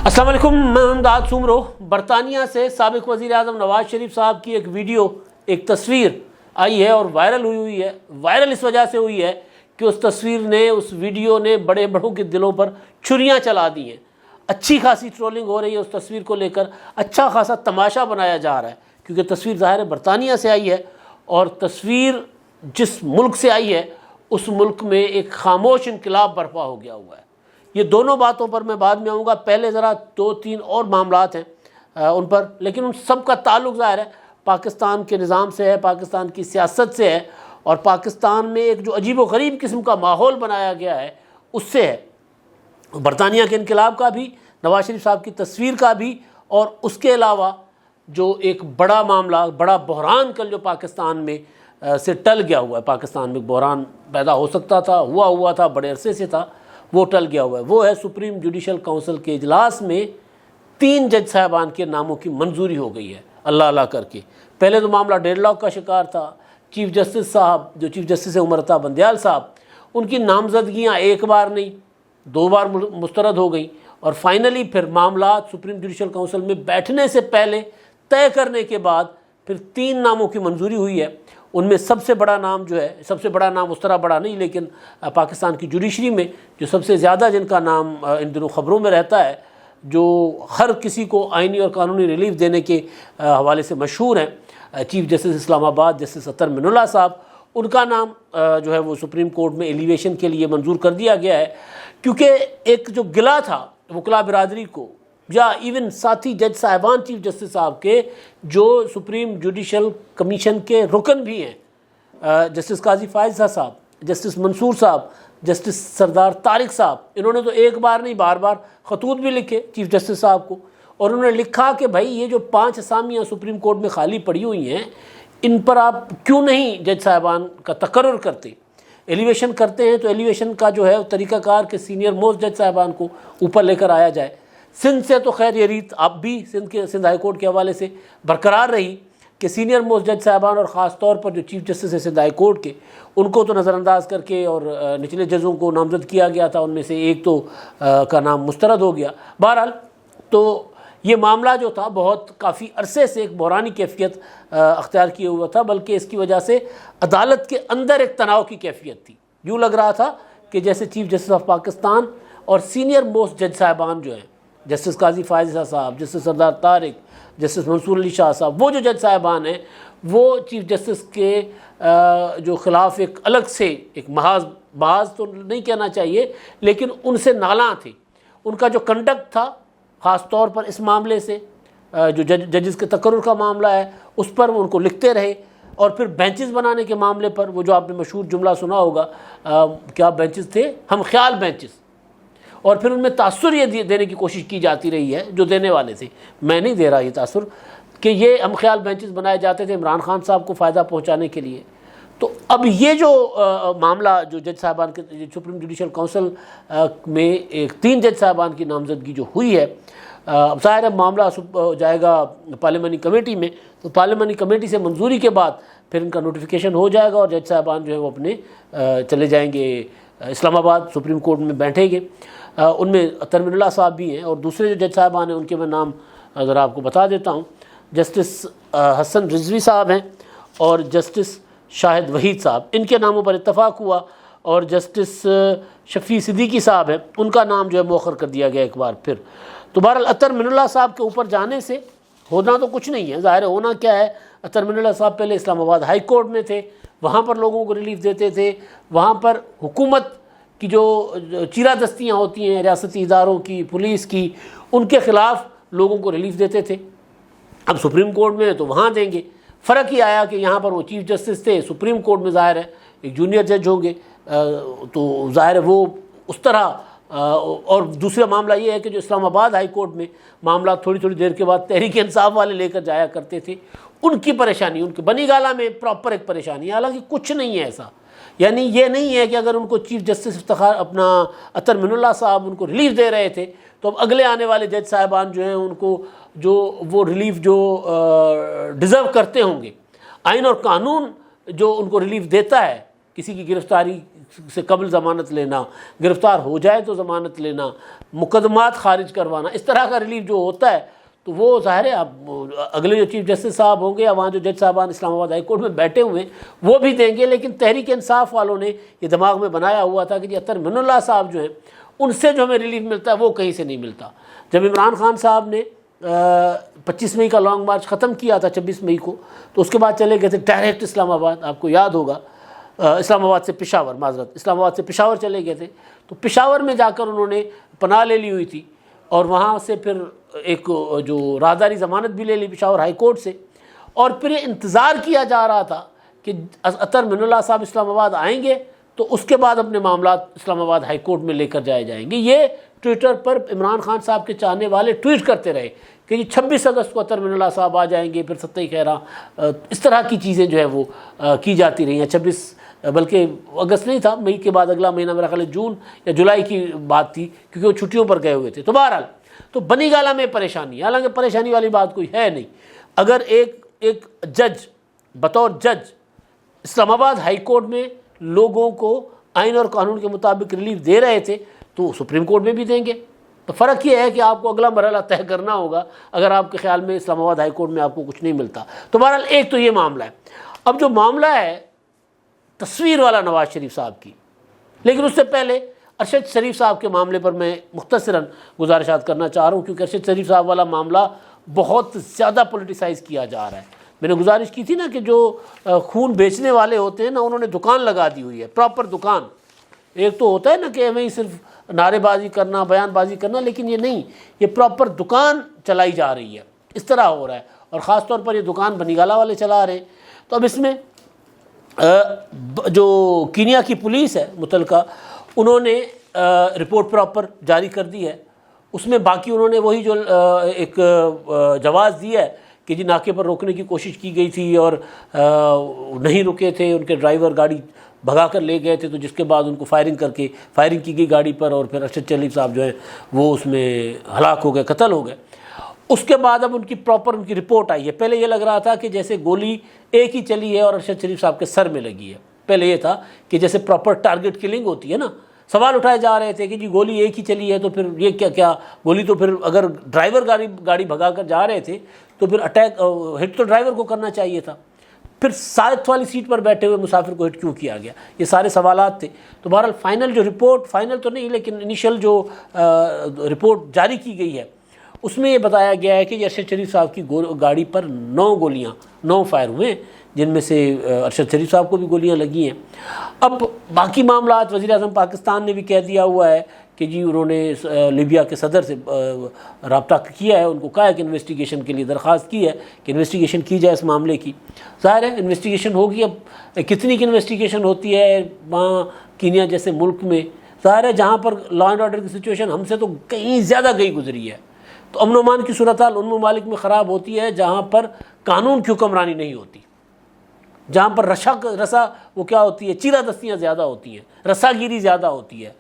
السلام علیکم، میں امداد سومرو۔ برطانیہ سے سابق وزیر اعظم نواز شریف صاحب کی ایک ویڈیو، ایک تصویر آئی ہے اور وائرل ہوئی ہے۔ وائرل اس وجہ سے ہوئی ہے کہ اس تصویر نے، اس ویڈیو نے بڑے بڑوں کے دلوں پر چھریاں چلا دی ہیں۔ اچھی خاصی ٹرولنگ ہو رہی ہے اس تصویر کو لے کر، اچھا خاصا تماشا بنایا جا رہا ہے، کیونکہ تصویر ظاہر ہے برطانیہ سے آئی ہے، اور تصویر جس ملک سے آئی ہے اس ملک میں ایک خاموش انقلاب برپا ہو گیا ہوا ہے۔ یہ دونوں باتوں پر میں بعد میں آؤں گا، پہلے ذرا دو تین اور معاملات ہیں ان پر، لیکن ان سب کا تعلق ظاہر ہے پاکستان کے نظام سے ہے، پاکستان کی سیاست سے ہے، اور پاکستان میں ایک جو عجیب و غریب قسم کا ماحول بنایا گیا ہے اس سے ہے۔ برطانیہ کے انقلاب کا بھی، نواز شریف صاحب کی تصویر کا بھی، اور اس کے علاوہ جو ایک بڑا معاملہ، بڑا بحران کل جو پاکستان میں سے ٹل گیا ہوا ہے، پاکستان میں بحران پیدا ہو سکتا تھا، ہوا تھا، بڑے عرصے سے تھا، وہ ٹل گیا ہوا ہے۔ وہ ہے سپریم جوڈیشل کونسل کے اجلاس میں 3 جج صاحبان کے ناموں کی منظوری ہو گئی ہے، اللہ کر کے۔ پہلے تو معاملہ ڈیڈ لاک کا شکار تھا۔ چیف جسٹس صاحب، جو چیف جسٹس عمر عطا بندیال صاحب، ان کی نامزدگیاں ایک بار نہیں 2 بار مسترد ہو گئیں، اور فائنلی پھر معاملات سپریم جوڈیشل کونسل میں بیٹھنے سے پہلے طے کرنے کے بعد پھر 3 ناموں کی منظوری ہوئی ہے۔ ان میں سب سے بڑا نام جو ہے، سب سے بڑا نام اس طرح بڑا نہیں، لیکن پاکستان کی جوڈیشری میں جو سب سے زیادہ جن کا نام ان دنوں خبروں میں رہتا ہے، جو ہر کسی کو آئینی اور قانونی ریلیف دینے کے حوالے سے مشہور ہیں، چیف جسٹس اسلام آباد جسٹس اطہر من اللہ صاحب، ان کا نام جو ہے وہ سپریم کورٹ میں ایلیویشن کے لیے منظور کر دیا گیا ہے، کیونکہ ایک جو گلا تھا وکلاء برادری کو، یا ایون ساتھی جج صاحبان چیف جسٹس صاحب کے جو سپریم جوڈیشل کمیشن کے رکن بھی ہیں، جسٹس قاضی فائز صاحب، جسٹس منصور صاحب، جسٹس سردار طارق صاحب، انہوں نے تو ایک بار نہیں بار بار خطوط بھی لکھے چیف جسٹس صاحب کو، اور انہوں نے لکھا کہ بھائی یہ جو 5 اسامیاں سپریم کورٹ میں خالی پڑی ہوئی ہیں، ان پر آپ کیوں نہیں جج صاحبان کا تقرر کرتے، ایلیویشن کرتے ہیں تو ایلیویشن کا جو ہے طریقہ کار کہ سینئر موسٹ جج صاحبان کو اوپر لے کر آیا جائے۔ سندھ سے تو خیر یہ ریت اب بھی سندھ ہائی کورٹ کے حوالے سے برقرار رہی کہ سینئر موسٹ جج صاحبان، اور خاص طور پر جو چیف جسٹس ہے سندھ ہائی کورٹ کے، ان کو تو نظر انداز کر کے اور نچلے ججوں کو نامزد کیا گیا تھا، ان میں سے ایک تو کا نام مسترد ہو گیا۔ بہرحال تو یہ معاملہ جو تھا بہت کافی عرصے سے ایک بحرانی کیفیت اختیار کیے ہوا تھا، بلکہ اس کی وجہ سے عدالت کے اندر ایک تناؤ کی کیفیت تھی۔ یوں لگ رہا تھا کہ جیسے چیف جسٹس آف پاکستان اور سینئر موسٹ جج صاحبان جو ہیں، جسٹس قاضی فائز صاحب، جسٹس سردار طارق، جسٹس منصور علی شاہ صاحب، وہ جو جج صاحبان ہیں وہ چیف جسٹس کے جو خلاف ایک الگ سے ایک محاذ تو نہیں کہنا چاہیے، لیکن ان سے نالاں تھے۔ ان کا جو کنڈکٹ تھا خاص طور پر اس معاملے سے، جو ججز کے تقرر کا معاملہ ہے، اس پر وہ ان کو لکھتے رہے، اور پھر بینچز بنانے کے معاملے پر وہ جو آپ نے مشہور جملہ سنا ہوگا، کیا بینچز تھے؟ ہم خیال بینچز، اور پھر ان میں تاثر یہ دینے کی کوشش کی جاتی رہی ہے جو دینے والے تھے، میں نہیں دے رہا یہ تاثر، کہ یہ ہم خیال بینچز بنائے جاتے تھے عمران خان صاحب کو فائدہ پہنچانے کے لیے۔ تو اب یہ جو معاملہ جو جج صاحبان کے سپریم جوڈیشل کونسل میں 3 جج صاحبان کی نامزدگی جو ہوئی ہے، اب ظاہر ہے معاملہ جائے گا پارلیمانی کمیٹی میں، تو پارلیمانی کمیٹی سے منظوری کے بعد پھر ان کا نوٹیفیکیشن ہو جائے گا، اور جج صاحبان جو ہے وہ اپنے چلے جائیں گے اسلام آباد، سپریم کورٹ میں بیٹھیں گے۔ ان میں اطہر من اللہ صاحب بھی ہیں، اور دوسرے جو جج صاحبان ہیں ان کے میں نام ذرا آپ کو بتا دیتا ہوں۔ جسٹس حسن رضوی صاحب ہیں، اور جسٹس شاہد وحید صاحب، ان کے ناموں پر اتفاق ہوا، اور جسٹس شفیع صدیقی صاحب ہیں، ان کا نام جو ہے مؤخر کر دیا گیا ایک بار پھر۔ تو بہرحال اطہر من اللہ صاحب کے اوپر جانے سے ہونا تو کچھ نہیں ہے، ظاہر ہے ہونا کیا ہے، اطہر من اللہ صاحب پہلے اسلام آباد ہائی کورٹ میں تھے، وہاں پر لوگوں کو ریلیف دیتے تھے، وہاں پر حکومت کی جو چیرہ دستیاں ہوتی ہیں ریاستی اداروں کی، پولیس کی، ان کے خلاف لوگوں کو ریلیف دیتے تھے۔ اب سپریم کورٹ میں تو وہاں دیں گے، فرق ہی آیا کہ یہاں پر وہ چیف جسٹس تھے، سپریم کورٹ میں ظاہر ہے ایک جونیئر جج ہوں گے، تو ظاہر ہے وہ اس طرح، اور دوسرا معاملہ یہ ہے کہ جو اسلام آباد ہائی کورٹ میں معاملات تھوڑی دیر کے بعد تحریک انصاف والے لے کر جایا کرتے تھے، ان کی پریشانی، ان کے بنی گالہ میں پراپر ایک پریشانی ہے، حالانکہ کچھ نہیں ہے ایسا، یعنی یہ نہیں ہے کہ اگر ان کو چیف جسٹس افتخار اپنا اطہر من اللہ صاحب ان کو ریلیف دے رہے تھے، تو اب اگلے آنے والے جج صاحبان جو ہیں ان کو جو وہ ریلیف جو ڈیزرو کرتے ہوں گے، آئین اور قانون جو ان کو ریلیف دیتا ہے کسی کی گرفتاری سے قبل ضمانت لینا، گرفتار ہو جائے تو ضمانت لینا، مقدمات خارج کروانا، اس طرح کا ریلیف جو ہوتا ہے تو وہ ظاہر ہے اب اگلے جو چیف جسٹس صاحب ہوں گے یا وہاں جو جج صاحبان اسلام آباد ہائی کورٹ میں بیٹھے ہوئے ہیں وہ بھی دیں گے، لیکن تحریک انصاف والوں نے یہ دماغ میں بنایا ہوا تھا کہ جی اطہر من اللہ صاحب جو ہیں ان سے جو ہمیں ریلیف ملتا ہے وہ کہیں سے نہیں ملتا۔ جب عمران خان صاحب نے 25 مئی کا لانگ مارچ ختم کیا تھا 26 مئی کو، تو اس کے بعد چلے گئے تھے ڈائریکٹ اسلام آباد، آپ کو یاد ہوگا اسلام آباد سے پشاور، معذرت اسلام آباد سے پشاور چلے گئے تھے، تو پشاور میں جا کر انہوں نے پناہ لے لی ہوئی تھی اور وہاں سے پھر ایک جو رازداری ضمانت بھی لے لی پشاور ہائی کورٹ سے، اور پھر یہ انتظار کیا جا رہا تھا کہ اطہر من اللہ صاحب اسلام آباد آئیں گے تو اس کے بعد اپنے معاملات اسلام آباد ہائی کورٹ میں لے کر جائے جائیں گے۔ یہ ٹویٹر پر عمران خان صاحب کے چاہنے والے ٹویٹ کرتے رہے کہ جی 26 اگست کو اطہر من اللہ صاحب آ جائیں گے، پھر 27 خیراں، اس طرح کی چیزیں جو ہے وہ کی جاتی رہی ہیں۔ 26 بلکہ اگست نہیں تھا، مئی کے بعد اگلا مہینہ میرا خیال ہے جون یا جولائی کی بات تھی، کیونکہ وہ چھٹیوں پر گئے ہوئے تھے۔ تو بہرحال تو بنی گالہ میں پریشانی، حالانکہ پریشانی والی بات کوئی ہے نہیں۔ اگر ایک جج بطور جج اسلام آباد ہائی کورٹ میں لوگوں کو آئین اور قانون کے مطابق ریلیف دے رہے تھے تو سپریم کورٹ میں بھی دیں گے۔ تو فرق یہ ہے کہ آپ کو اگلا مرحلہ طے کرنا ہوگا اگر آپ کے خیال میں اسلام آباد ہائی کورٹ میں آپ کو کچھ نہیں ملتا۔ تو بہرحال ایک تو یہ معاملہ ہے۔ اب جو معاملہ ہے تصویر والا نواز شریف صاحب کی، لیکن اس سے پہلے ارشد شریف صاحب کے معاملے پر میں مختصراً گزارشات کرنا چاہ رہا ہوں، کیونکہ ارشد شریف صاحب والا معاملہ بہت زیادہ پولیٹیسائز کیا جا رہا ہے۔ میں نے گزارش کی تھی نا کہ جو خون بیچنے والے ہوتے ہیں نا، انہوں نے دکان لگا دی ہوئی ہے، پراپر دکان۔ ایک تو ہوتا ہے نا کہ ہمیں صرف نعرے بازی کرنا، بیان بازی کرنا، لیکن یہ نہیں، یہ پراپر دکان چلائی جا رہی ہے، اس طرح ہو رہا ہے، اور خاص طور پر یہ دکان بنی گالہ والے چلا رہے ہیں۔ تو اب اس میں جو کینیا کی پولیس ہے متعلقہ، انہوں نے رپورٹ پراپر جاری کر دی ہے، اس میں باقی انہوں نے وہی جو ایک جواز دیا ہے کہ جی ناکے پر روکنے کی کوشش کی گئی تھی اور نہیں رکے تھے، ان کے ڈرائیور گاڑی بھگا کر لے گئے تھے، تو جس کے بعد ان کو فائرنگ کی گئی گاڑی پر، اور پھر ارشد شریف صاحب جو ہیں وہ اس میں ہلاک ہو گئے، قتل ہو گئے۔ اس کے بعد اب ان کی رپورٹ آئی ہے۔ پہلے یہ لگ رہا تھا کہ جیسے گولی ایک ہی چلی ہے اور ارشد شریف صاحب کے سر میں لگی ہے، پہلے یہ تھا کہ جیسے پراپر ٹارگٹ کلنگ ہوتی ہے نا، سوال اٹھائے جا رہے تھے کہ جی گولی ایک ہی چلی ہے تو پھر یہ کیا گولی، تو پھر اگر ڈرائیور گاڑی بھگا کر جا رہے تھے تو پھر اٹیک ہٹ تو ڈرائیور کو کرنا چاہیے تھا، پھر ساتھ والی سیٹ پر بیٹھے ہوئے مسافر کو ہٹ کیوں کیا گیا، یہ سارے سوالات تھے۔ تو بہرحال فائنل جو رپورٹ، فائنل تو نہیں لیکن انیشل جو رپورٹ جاری کی گئی ہے، اس میں یہ بتایا گیا ہے کہ ارشد شریف صاحب کی گاڑی پر 9 فائر ہوئے، جن میں سے ارشد شریف صاحب کو بھی گولیاں لگی ہیں۔ اب باقی معاملات وزیر اعظم پاکستان نے بھی کہہ دیا ہوا ہے کہ جی انہوں نے لیبیا کے صدر سے رابطہ کیا ہے، ان کو کہا ہے کہ انویسٹیگیشن کے لیے درخواست کی ہے کہ انویسٹیگیشن کی جائے اس معاملے کی۔ ظاہر ہے انویسٹیگیشن ہوگی، اب کتنی کی انویسٹیگیشن ہوتی ہے وہاں کینیا جیسے ملک میں، ظاہر ہے جہاں پر لا اینڈ آرڈر کی سچویشن ہم سے تو کہیں زیادہ گئی گزری ہے، تو امن و امان کی صورتحال ان ممالک میں خراب ہوتی ہے جہاں پر قانون کی حکمرانی نہیں ہوتی، جہاں پر رسا وہ کیا ہوتی ہے، چیرہ دستیاں زیادہ ہوتی ہیں، رسا گیری زیادہ ہوتی ہے،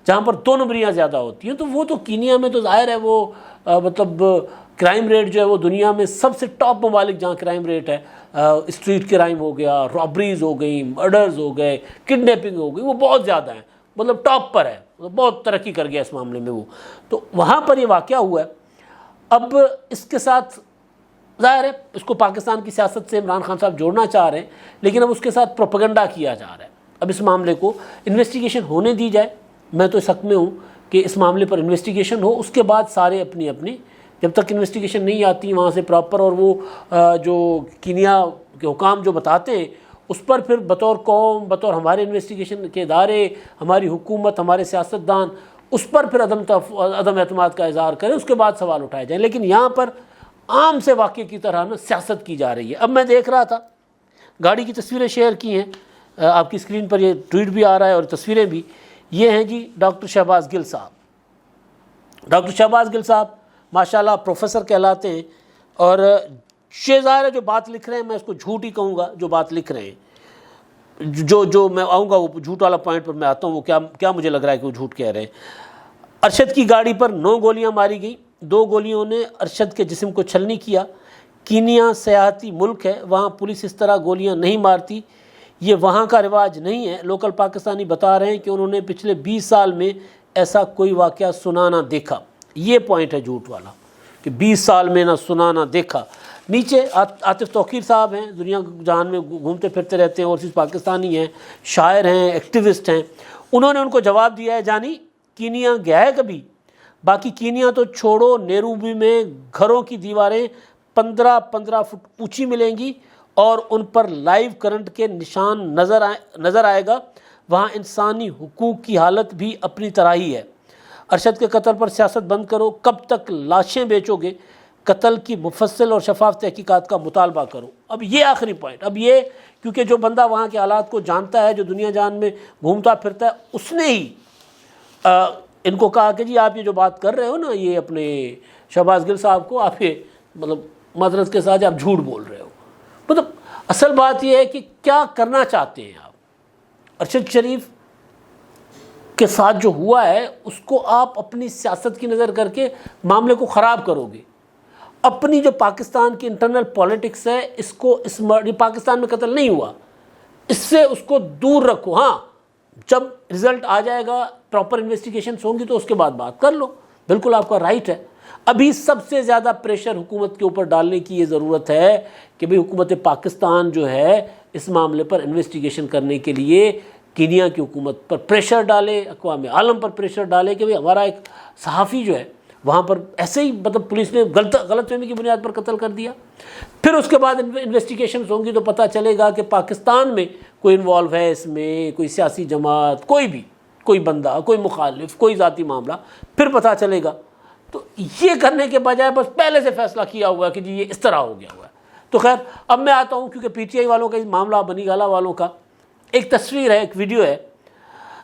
جہاں پر 2 نمبریاں زیادہ ہوتی ہیں۔ تو وہ تو کینیا میں تو ظاہر ہے وہ مطلب کرائم ریٹ جو ہے وہ دنیا میں سب سے ٹاپ ممالک جہاں کرائم ریٹ ہے، اسٹریٹ کرائم ہو گیا، رابریز ہو گئی، مرڈرز ہو گئے، کڈنیپنگ ہو گئی، وہ بہت زیادہ ہیں، مطلب ٹاپ پر ہے، بہت ترقی کر گیا اس معاملے میں وہ۔ تو وہاں پر یہ واقعہ ہوا ہے۔ اب اس کے ساتھ ظاہر ہے اس کو پاکستان کی سیاست سے عمران خان صاحب جوڑنا چاہ رہے ہیں، لیکن اب اس کے ساتھ پروپیگنڈا کیا جا رہا ہے۔ اب اس معاملے کو انویسٹیگیشن ہونے دی جائے، میں تو اس حق میں ہوں کہ اس معاملے پر انویسٹیگیشن ہو، اس کے بعد سارے اپنی جب تک انویسٹیگیشن نہیں آتی وہاں سے پراپر، اور وہ جو کینیا کے حکام جو بتاتے ہیں اس پر پھر بطور قوم، بطور ہمارے انویسٹیگیشن کے ادارے، ہماری حکومت، ہمارے سیاستدان اس پر پھر عدم اعتماد کا اظہار کریں، اس کے بعد سوال اٹھائے جائیں۔ لیکن یہاں پر عام سے واقعے کی طرح نا سیاست کی جا رہی ہے۔ اب میں دیکھ رہا تھا، گاڑی کی تصویریں شیئر کی ہیں، آپ کی اسکرین پر یہ ٹویٹ بھی آ رہا ہے اور تصویریں بھی، یہ ہیں جی ڈاکٹر شہباز گل صاحب۔ ڈاکٹر شہباز گل صاحب ماشاءاللہ پروفیسر کہلاتے ہیں، اور ظاہر ہے جو بات لکھ رہے ہیں میں اس کو جھوٹ ہی کہوں گا، جو بات لکھ رہے ہیں، جو میں آؤں گا وہ جھوٹ والا پوائنٹ پر میں آتا ہوں، وہ کیا مجھے لگ رہا ہے کہ وہ جھوٹ کہہ رہے ہیں۔ ارشد کی گاڑی پر 9 گولیاں ماری گئیں، 2 گولیوں نے ارشد کے جسم کو چھلنی کیا۔ کینیا سیاحتی ملک ہے، وہاں پولیس اس طرح گولیاں نہیں مارتی، یہ وہاں کا رواج نہیں ہے. لوکل پاکستانی بتا رہے ہیں کہ انہوں نے پچھلے 20 سال میں ایسا کوئی واقعہ سنا نہ دیکھا. یہ پوائنٹ ہے جھوٹ والا کہ 20 سال میں نہ سنا نہ دیکھا. نیچے عاطف توقیر صاحب ہیں, دنیا جہان میں گھومتے پھرتے رہتے ہیں, اوورسیز پاکستانی ہیں, شاعر ہیں, ایکٹیوسٹ ہیں. انہوں نے ان کو جواب دیا ہے, جانی کینیا گیا ہے کبھی؟ باقی کینیا تو چھوڑو, نیروبی میں گھروں کی دیواریں 15-15 فٹ اونچی ملیں گی اور ان پر لائیو کرنٹ کے نشان نظر آئے گا. وہاں انسانی حقوق کی حالت بھی اپنی طرح ہی ہے. ارشد کے قتل پر سیاست بند کرو. کب تک لاشیں بیچو گے؟ قتل کی مفصل اور شفاف تحقیقات کا مطالبہ کرو. اب یہ آخری پوائنٹ, اب یہ کیونکہ جو بندہ وہاں کے حالات کو جانتا ہے, جو دنیا جان میں گھومتا پھرتا ہے, اس نے ہی ان کو کہا کہ جی آپ یہ جو بات کر رہے ہو نا, یہ اپنے شہباز گل صاحب کو آپ یہ مطلب معذرت کے ساتھ آپ جھوٹ بول رہے ہو. مطلب اصل بات یہ ہے کہ کیا کرنا چاہتے ہیں آپ. ارشد شریف کے ساتھ جو ہوا ہے اس کو آپ اپنی سیاست کی نظر کر کے معاملے کو خراب کرو گے. اپنی جو پاکستان کی انٹرنل پولیٹکس ہے اس کو پاکستان میں قتل نہیں ہوا, اس سے اس کو دور رکھو. ہاں جب رزلٹ آ جائے گا, پراپر انویسٹیگیشنز ہوں گی تو اس کے بعد بات کر لو, بالکل آپ کا رائٹ ہے. ابھی سب سے زیادہ پریشر حکومت کے اوپر ڈالنے کی یہ ضرورت ہے کہ بھئی حکومت پاکستان جو ہے اس معاملے پر انویسٹیگیشن کرنے کے لیے کینیا کی حکومت پر پریشر ڈالے, اقوام عالم پر پریشر ڈالے کہ بھئی ہمارا ایک صحافی جو ہے وہاں پر ایسے ہی مطلب پولیس نے غلط فہمی کی بنیاد پر قتل کر دیا. پھر اس کے بعد انویسٹیگیشنز ہوں گی تو پتہ چلے گا کہ پاکستان میں کوئی انوالو ہے اس میں, کوئی سیاسی جماعت, کوئی بھی, کوئی بندہ, کوئی مخالف, کوئی ذاتی معاملہ, پھر پتہ چلے گا. تو یہ کرنے کے بجائے بس پہلے سے فیصلہ کیا ہوا کہ جی یہ اس طرح ہو گیا ہوا ہے. تو خیر اب میں آتا ہوں, کیونکہ پی ٹی آئی والوں کا معاملہ, بنی گالہ والوں کا ایک تصویر ہے, ایک ویڈیو ہے.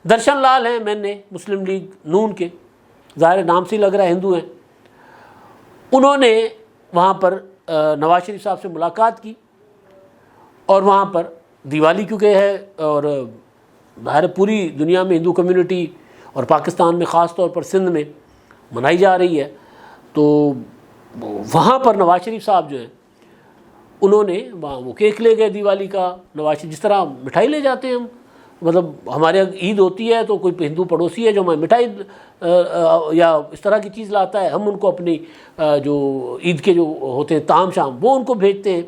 درشن لال ہیں میں نے مسلم لیگ نون کے, ظاہر نام سے لگ رہا ہے ہندو ہیں. انہوں نے وہاں پر نواز شریف صاحب سے ملاقات کی اور وہاں پر دیوالی کیونکہ ہے اور ظاہر پوری دنیا میں ہندو کمیونٹی اور پاکستان میں خاص طور پر سندھ میں منائی جا رہی ہے, تو وہاں پر نواز شریف صاحب جو ہیں انہوں نے وہاں وہ کیک لے گئے دیوالی کا. نواز شریف جس طرح مٹھائی لے جاتے ہیں ہم, مطلب ہمارے عید ہوتی ہے تو کوئی ہندو پڑوسی ہے جو ہمیں مٹھائی یا اس طرح کی چیز لاتا ہے, ہم ان کو اپنی جو عید کے جو ہوتے ہیں طعام شام وہ ان کو بھیجتے ہیں.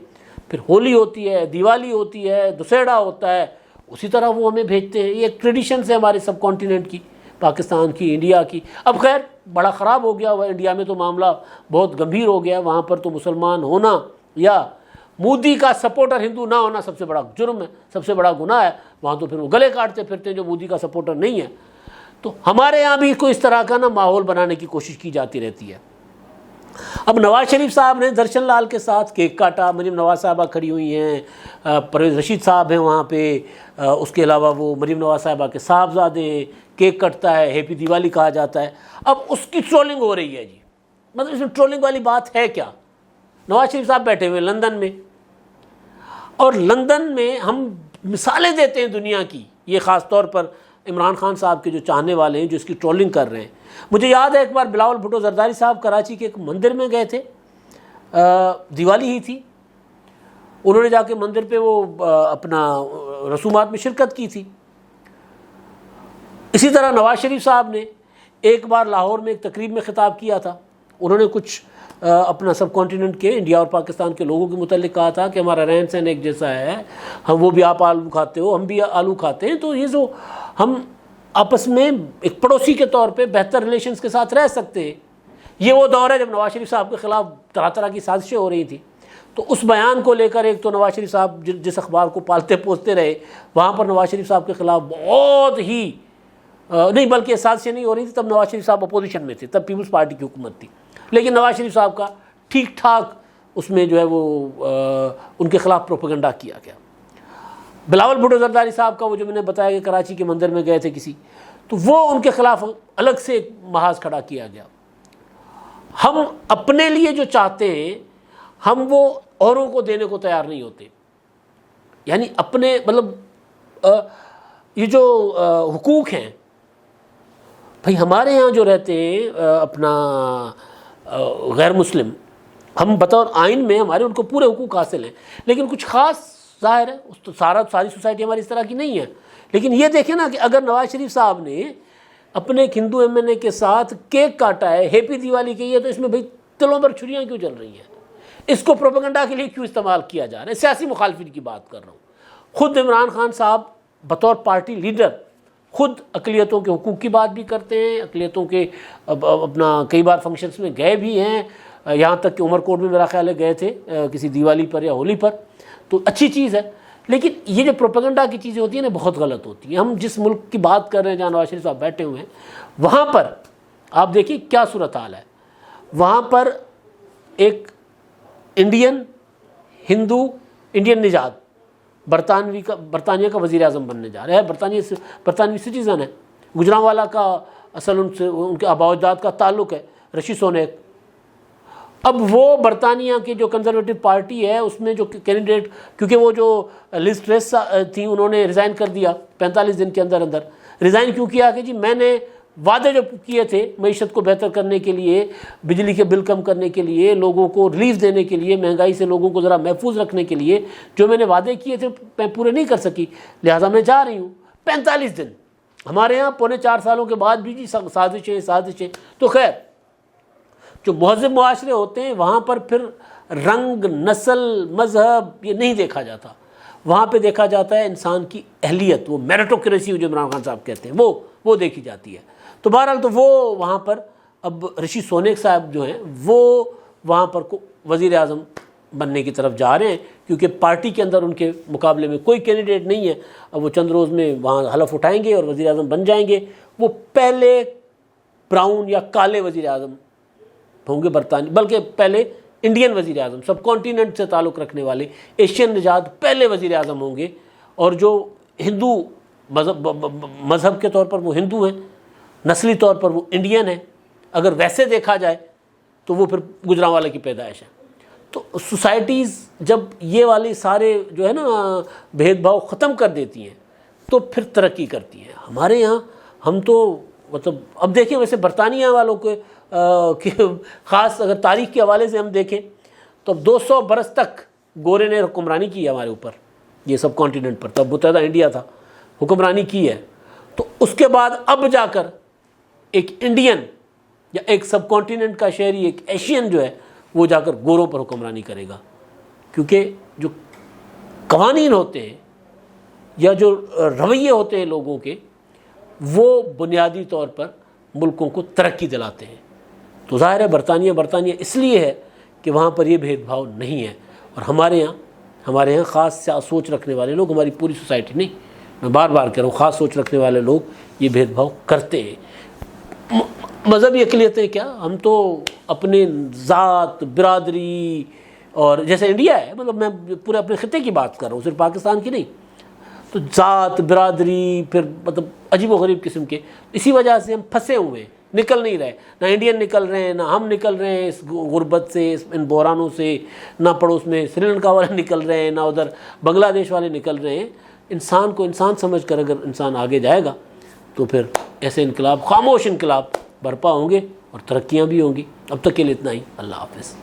پھر ہولی ہوتی ہے, دیوالی ہوتی ہے, دسہرہ ہوتا ہے, اسی طرح وہ ہمیں بھیجتے ہیں. یہ ایک ٹریڈیشنز ہے ہمارے سب کانٹیننٹ کی, پاکستان کی, انڈیا کی. اب خیر بڑا خراب ہو گیا ہوا ہے انڈیا میں, تو معاملہ بہت گمبھیر ہو گیا. وہاں پر تو مسلمان ہونا یا مودی کا سپورٹر ہندو نہ ہونا سب سے بڑا جرم ہے, سب سے بڑا گناہ ہے. وہاں تو پھر وہ گلے کاٹتے پھرتے ہیں جو مودی کا سپورٹر نہیں ہے. تو ہمارے یہاں بھی کوئی اس طرح کا نا ماحول بنانے کی کوشش کی جاتی رہتی ہے. اب نواز شریف صاحب نے درشن لال کے ساتھ کیک کاٹا, مریم نواز صاحبہ کھڑی ہوئی ہیں, پرویز رشید صاحب ہیں وہاں پہ, اس کے علاوہ وہ مریم نواز صاحبہ کے صاحبزادے, کیک کٹتا ہے, ہیپی دیوالی کہا جاتا ہے. اب اس کی ٹرولنگ ہو رہی ہے جی. مطلب اس میں ٹرولنگ والی بات ہے کیا؟ نواز شریف صاحب بیٹھے ہوئے لندن میں, اور لندن میں ہم مثالیں دیتے ہیں دنیا کی, یہ خاص طور پر عمران خان صاحب کے جو چاہنے والے ہیں جو اس کی ٹرولنگ کر رہے ہیں. مجھے یاد ہے ایک بار بلاول بھٹو زرداری صاحب کراچی کے ایک مندر میں گئے تھے, دیوالی ہی تھی, انہوں نے جا کے مندر پہ وہ اپنا رسومات میں شرکت کی تھی. اسی طرح نواز شریف صاحب نے ایک بار لاہور میں ایک تقریب میں خطاب کیا تھا. انہوں نے کچھ اپنا سب کانٹیننٹ کے انڈیا اور پاکستان کے لوگوں کے متعلق کہا تھا کہ ہمارا رہن سہن ایک جیسا ہے, ہم وہ بھی آپ آلو کھاتے ہو, ہم بھی آلو کھاتے ہیں, تو یہ جو ہم آپس میں ایک پڑوسی کے طور پہ بہتر ریلیشنز کے ساتھ رہ سکتے ہیں. یہ وہ دور ہے جب نواز شریف صاحب کے خلاف طرح طرح کی سازشیں ہو رہی تھیں. تو اس بیان کو لے کر ایک تو نواز شریف صاحب جس اخبار کو پالتے پوستے رہے, وہاں پر نواز شریف صاحب کے خلاف بہت ہی نہیں بلکہ سازشیں نہیں ہو رہی تھی. تب نواز شریف صاحب اپوزیشن میں تھے, تب پیپلز پارٹی کی حکومت تھی, لیکن نواز شریف صاحب کا ٹھیک ٹھاک اس میں جو ہے وہ ان کے خلاف پروپیگنڈا کیا گیا. بلاول بھٹو زرداری صاحب کا وہ جو میں نے بتایا کہ کراچی کے مندر میں گئے تھے کسی, تو وہ ان کے خلاف الگ سے ایک محاذ کھڑا کیا گیا. ہم اپنے لیے جو چاہتے ہیں ہم وہ اوروں کو دینے کو تیار نہیں ہوتے. یعنی اپنے مطلب یہ جو حقوق ہیں بھائی ہمارے یہاں جو رہتے ہیں اپنا غیر مسلم, ہم بطور آئین میں ہمارے ان کو پورے حقوق حاصل ہیں, لیکن کچھ خاص ظاہر ہے تو ساری سوسائٹی ہماری اس طرح کی نہیں ہے. لیکن یہ دیکھیں نا کہ اگر نواز شریف صاحب نے اپنے ایک ہندو ایم این اے کے ساتھ کیک کاٹا ہے, ہیپی دیوالی کی ہے, تو اس میں بھئی دلوں پر چھریاں کیوں چل رہی ہیں؟ اس کو پروپیگنڈا کے لیے کیوں استعمال کیا جا رہا ہے؟ سیاسی مخالفین کی بات کر رہا ہوں. خود عمران خان صاحب بطور پارٹی لیڈر خود اقلیتوں کے حقوق کی بات بھی کرتے ہیں, اقلیتوں کے اپنا کئی بار فنکشنز میں گئے بھی ہیں, یہاں تک کہ عمر کوٹ میں میرا خیال ہے گئے تھے کسی دیوالی پر یا ہولی پر, تو اچھی چیز ہے. لیکن یہ جو پروپیگنڈا کی چیزیں ہوتی ہیں نا بہت غلط ہوتی ہیں. ہم جس ملک کی بات کر رہے ہیں جہاں نواز شریف صاحب بیٹھے ہوئے ہیں, وہاں پر آپ دیکھیے کیا صورتحال ہے. وہاں پر ایک انڈین ہندو انڈین نژاد برطانیہ کا وزیر اعظم بننے جا رہا ہے, برطانوی سٹیزن ہے, گجرانوالا کا اصل ان کے آباء و اجداد کا تعلق ہے, رشی سونیک. اب وہ برطانیہ کی جو کنزرویٹو پارٹی ہے اس میں جو کینڈیڈیٹ, کیونکہ وہ جو لیز ٹریس تھیں انہوں نے ریزائن کر دیا 45 دن کے اندر اندر. ریزائن کیوں کیا کہ جی میں نے وعدے جو کیے تھے معیشت کو بہتر کرنے کے لیے, بجلی کے بل کم کرنے کے لیے, لوگوں کو ریلیف دینے کے لیے, مہنگائی سے لوگوں کو ذرا محفوظ رکھنے کے لیے, جو میں نے وعدے کیے تھے میں پورے نہیں کر سکی, لہٰذا میں جا رہی ہوں. 45 دن ہمارے یہاں 4.25 سالوں کے بعد بھی جی سازشیں. تو خیر جو مہذب معاشرے ہوتے ہیں وہاں پر پھر رنگ, نسل, مذہب یہ نہیں دیکھا جاتا. وہاں پہ دیکھا جاتا ہے انسان کی اہلیت, وہ میرٹوکریسی جو عمران خان صاحب کہتے ہیں وہ دیکھی جاتی ہے. تو بہرحال تو وہ وہاں پر اب رشی سونیک صاحب جو ہیں وہ وہاں پر وزیر اعظم بننے کی طرف جا رہے ہیں, کیونکہ پارٹی کے اندر ان کے مقابلے میں کوئی کینڈیڈیٹ نہیں ہے. اب وہ چند روز میں وہاں حلف اٹھائیں گے اور وزیر اعظم بن جائیں گے. وہ پہلے براؤن یا کالے وزیر اعظم ہوں گے برطانیہ, بلکہ پہلے انڈین وزیر اعظم, سب کانٹیننٹ سے تعلق رکھنے والے ایشین نژاد پہلے وزیر اعظم ہوں گے. اور جو ہندو مذہب کے طور پر وہ ہندو ہیں, نسلی طور پر وہ انڈین ہیں, اگر ویسے دیکھا جائے تو وہ پھر گجرانوالا کی پیدائش ہے. تو سوسائٹیز جب یہ والی سارے جو ہے نا بھید بھاؤ ختم کر دیتی ہیں تو پھر ترقی کرتی ہیں. ہمارے یہاں ہم تو مطلب اب دیکھیں ویسے برطانیہ والوں کے خاص اگر تاریخ کے حوالے سے ہم دیکھیں تو اب 200 برس تک گورے نے حکمرانی کی ہے ہمارے اوپر, یہ سب کانٹیننٹ پر, تب متحدہ انڈیا تھا, حکمرانی کی ہے. تو اس کے بعد اب جا کر ایک انڈین یا ایک سب کانٹیننٹ کا شہری, ایک ایشین جو ہے وہ جا کر گوروں پر حکمرانی کرے گا. کیونکہ جو قوانین ہوتے ہیں یا جو رویے ہوتے ہیں لوگوں کے, وہ بنیادی طور پر ملکوں کو ترقی دلاتے ہیں. تو ظاہر ہے برطانیہ اس لیے ہے کہ وہاں پر یہ بھید بھاؤ نہیں ہے. اور ہمارے یہاں خاص سوچ رکھنے والے لوگ, ہماری پوری سوسائٹی نہیں, میں بار بار کہہ رہا ہوں, خاص سوچ رکھنے والے لوگ یہ بھید بھاؤ کرتے ہیں. مذہبی اقلیتیں کیا, ہم تو اپنے ذات, برادری, اور جیسے انڈیا ہے, مطلب میں پورے اپنے خطے کی بات کر رہا ہوں, صرف پاکستان کی نہیں, تو ذات, برادری, پھر مطلب عجیب و غریب قسم کے, اسی وجہ سے ہم پھنسے ہوئے ہیں, نکل نہیں رہے. نہ انڈین نکل رہے ہیں, نہ ہم نکل رہے ہیں اس غربت سے, ان بحرانوں سے, نہ پڑوس میں سری لنکا والے نکل رہے ہیں, نہ ادھر بنگلہ دیش والے نکل رہے ہیں. انسان کو انسان سمجھ کر اگر انسان آگے جائے گا تو پھر ایسے انقلاب, خاموش انقلاب برپا ہوں گے اور ترقیاں بھی ہوں گی. اب تک کے لیے اتنا ہی. اللہ حافظ.